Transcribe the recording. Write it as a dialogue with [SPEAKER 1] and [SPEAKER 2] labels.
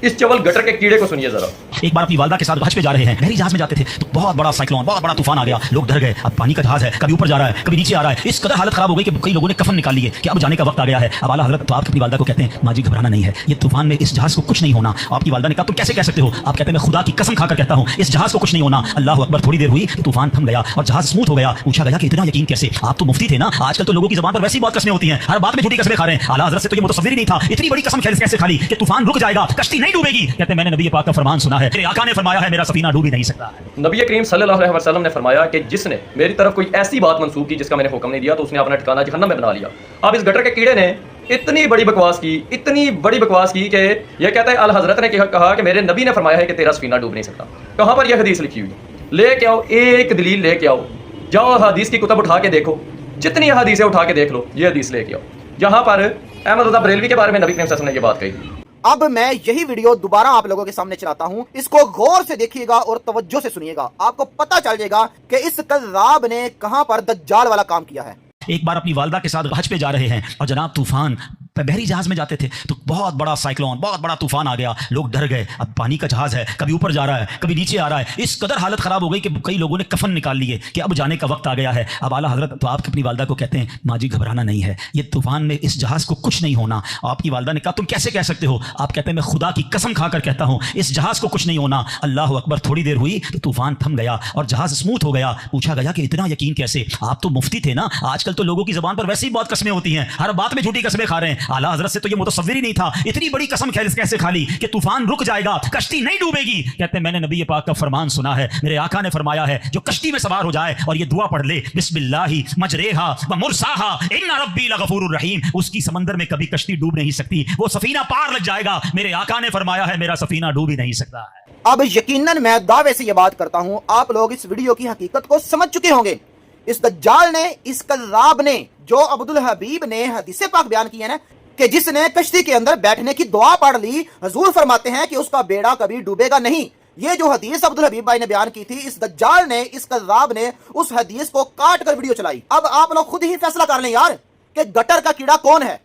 [SPEAKER 1] اس चवल gutter के कीड़े को सुनिए जरा।
[SPEAKER 2] एक बार अपनी वालदा के साथ हज पे जा रहे हैं, बहरी जहाज में जाते थे तो बहुत बड़ा साइक्लोन, बहुत बड़ा तूफान आ गया, लोग डर गए। अब पानी का जहाज है, कभी ऊपर जा रहा है, कभी नीचे आ रहा है, इस कदर हालत खराब हो गई कि कई लोगों ने कफन निकाल लिए कि अब जाने का वक्त आ गया है। अब आला हजरत तो आप अपनी वालदा को कहते हैं, माँ जी घबराना नहीं है, ये तूफान में इस जहाज को कुछ नहीं होना। आपकी वालदा ने कहा, तुम कैसे कह सकते हो? आप कहते हैं, मैं खुदा की कसम खाकर कहता हूँ इस जहाज को कुछ नहीं होना। अल्लाह अकबर। थोड़ी देर हुई, तूफान थम गया और जहाज स्मूथ हो गया। पूछा गया कि इतना यकीन कैसे? आप तो मुफ्ती थे ना, आजकल तो लोगों की ज़बान पर वैसी बहुत कसमें होती हैं, हर बात में झूठी कसमें खा रहे हैं। आला हजरत से तो ये मुतसव्विर ही नहीं था, इतनी बड़ी कसम कैसे खा ली कि तूफान रुक जाएगा, कश्ती नहीं डूबेगी। कहते हैं, मैंने नबी पाक का फरमान सुना है, मेरे आका ने फरमाया है, मेरा सफीना डूब ही नहीं सकता है।
[SPEAKER 1] नबी करीम सल्लल्लाहु अलैहि वसल्लम ने फरमाया कि जिसने मेरी तरफ कोई ऐसी बात मंसूब की जिसका मैंने हुक्म नहीं दिया तो उसने अपना ठिकाना जहन्नम में बना लिया। अब इस गटर के कीड़े ने इतनी बड़ी बकवास की कि ये कहता है, अल हजरत ने कहा कि मेरे नबी ने फरमाया है कि तेरा सफीना डूब नहीं सकता। कहाँ पर यह हदीस लिखी हुई? लेके आओ, एक दलील लेके आओ, जाओ हदीस की कुतब उठा के देखो, जितनी हदीसें उठा के देख लो, ये हदीस लेके आओ जहाँ पर अहमद रज़ा बरेलवी के बारे में नबी करीम सल्लल्लाहु अलैहि वसल्लम ने ये बात कही।
[SPEAKER 3] अब मैं यही वीडियो दोबारा आप लोगों के सामने चलाता हूं, इसको गौर से देखिएगा और तवज्जो से सुनिएगा, आपको पता चल जाएगा कि इस कज़्ज़ाब ने कहां पर दज्जाल वाला काम किया है।
[SPEAKER 2] एक बार अपनी वालदा के साथ हज पे जा रहे हैं और जनाब तूफान बहरी जहाज में जाते थे तो बहुत बड़ा साइक्लोन, बहुत बड़ा तूफान आ गया, लोग डर गए। अब पानी का जहाज है, कभी ऊपर जा रहा है, कभी नीचे आ रहा है, इस कदर हालत खराब हो गई कि कई लोगों ने कफन निकाल लिए कि अब जाने का वक्त आ गया है। अब आला हजरत तो आप अपनी वालदा को कहते हैं, माँ जी घबराना नहीं है, ये तूफान में इस जहाज को कुछ नहीं होना। आपकी वालदा ने कहा, तुम कैसे कह सकते हो? आप कहते हैं, मैं खुदा की कसम खाकर कहता हूँ इस जहाज को कुछ नहीं होना। अल्लाह अकबर। थोड़ी देर हुई तो तूफान थम गया और जहाज स्मूथ हो गया। पूछा गया कि इतना यकीन कैसे? आप तो मुफ्ती थे ना, आजकल तो लोगों की ज़बान पर वैसी बहुत कसमें होती हैं, हर बात में झूठी कसमें खा रहे हैं। आला हजरत से तो ये मुतसव्विर ही नहीं था, इतनी बड़ी कसम कैसे खा ली कि तूफान रुक जाएगा, कश्ती नहीं डूबेगी। कहते हैं, मैंने नबी पाक का फरमान सुना है, मेरे आका ने फरमाया है, जो कश्ती में सवार हो जाए और ये दुआ पढ़ ले, बिस्मिल्लाहि मजरेहा व मुरसाहा इन्ना रब्बी लगफूरुर रहीम, उसकी समंदर में कभी कश्ती डूब नहीं सकती, वो सफीना पार लग जाएगा। मेरे आका ने फरमाया है, मेरा सफीना डूब ही नहीं सकता है।
[SPEAKER 3] अब यकीनन मैं दावे से ये बात करता हूं, आप लोग इस वीडियो की हकीकत को समझ चुके होंगे। इस दज्जाल ने, इस कज़्ज़ाब ने, जो अब्दुल हबीब ने हदीस पाक बयान की है ना कि जिसने कश्ती के अंदर बैठने की दुआ पढ़ ली, हुजूर फरमाते हैं कि उसका बेड़ा कभी डूबेगा नहीं। ये जो हदीस अब्दुल हबीब भाई ने बयान की थी, इस दज्जाल ने, इस कज़्ज़ाब ने उस हदीस को काट कर वीडियो चलाई। अब आप लोग खुद ही फैसला कर लें यार कि गटर का कीड़ा कौन है।